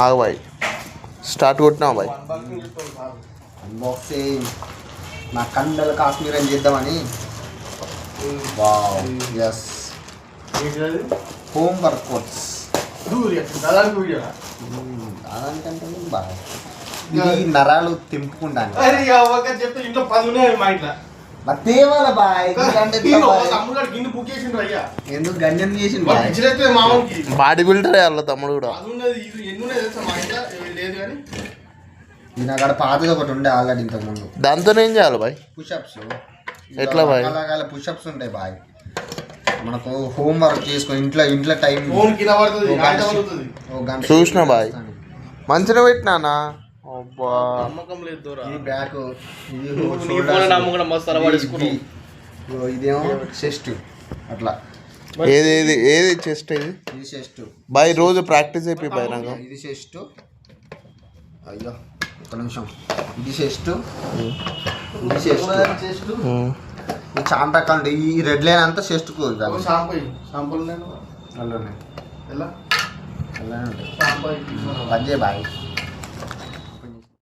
ఆగు bye start కొట్టినా bye. Unboxing నా కండల కాశ్మీర్ అని చేద్దామని. వావ్ ఎస్ హోమ్ వర్కౌట్స్ దానికంటే బాగా ఇది నరాలు తెంపుకుంటాను తేవాల బాయ్ ఎందుకు గంజం చేసిండు బాయ్ బాడీ బిల్డర్ వాళ్ళ తమ్ముడు కూడా. ఈయన అక్కడ పాతది ఒకటి ఉండే ఆల్రెడీ ఇంతకుముందు. దాంతో ఏం చేయాలి బాయ్? పుషప్స్ ఎట్లా బాయ్? రకరకాల పుషప్స్ ఉంటాయి బాయ్. మనకు హోమ్ వర్క్ చేసుకొని ఇంట్లో టైం చూసిన బాయ్ మంచిగా పెట్టినానా. ఇది బ్యాక్ ఇదేమో చెస్ట్ అట్లా. ఏది ఏది ఏది చెస్ట్ ఇది? ఇది చెస్ట్ బాయ్ రోజు ప్రాక్టీస్ అయిపోయి బాయ్ నాకు. ఇది చెస్ట్. అయ్యో ఒక నిమిషం. ఇది చెస్ట్ ఇది చెస్ట్ ఇది చాలా రకాలు. ఈ రెడ్ లైన్ అంతా చెస్ట్కు అలానే ఉంటాయి. బాయ్